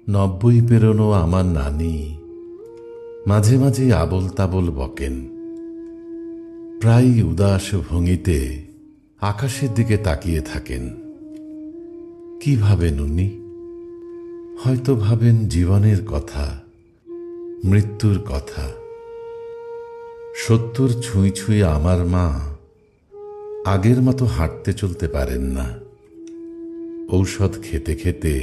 90 পেরোনো আমার নানি মাঝে মাঝে আবল তাবল বকেন। প্রায় উদাস ভঙ্গিতে আকাশের দিকে তাকিয়ে থাকেন। কি ভাবেন উনি? হয়তো ভাবেন জীবনের কথা, মৃত্যুর কথা। 70 ছুঁই ছুঁই আমার মা আগের মতো হাঁটতে চলতে পারেন না। ঔষধ খেতে খেতে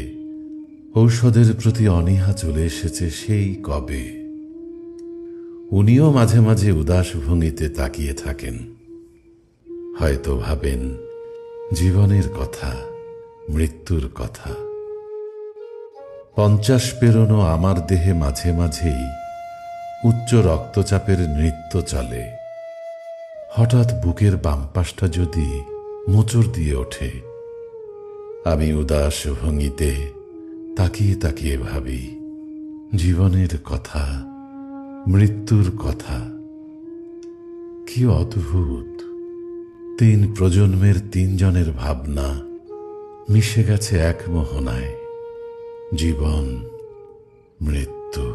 ঔষধের প্রতি অনীহা চলে এসেছে সেই কবে। উনিও মাঝে মাঝে উদাস ভঙ্গিতে তাকিয়ে থাকেন। হয়তো ভাবেন জীবনের কথা, মৃত্যুর কথা। 50 পেরোনো আমার দেহে মাঝে মাঝেই উচ্চ রক্তচাপের নৃত্য চলে। হঠাৎ বুকের বাম পাশটা যদি মোচড় দিয়ে ওঠে, আমি উদাস ভঙ্গিতে তাকিয়ে তাকিয়ে ভাবি জীবনের কথা, মৃত্যুর কথা। কি অদ্ভুত! 3 প্রজন্মের 3 জনের ভাবনা মিশে গেছে এক মোহনায়। জীবন, মৃত্যু।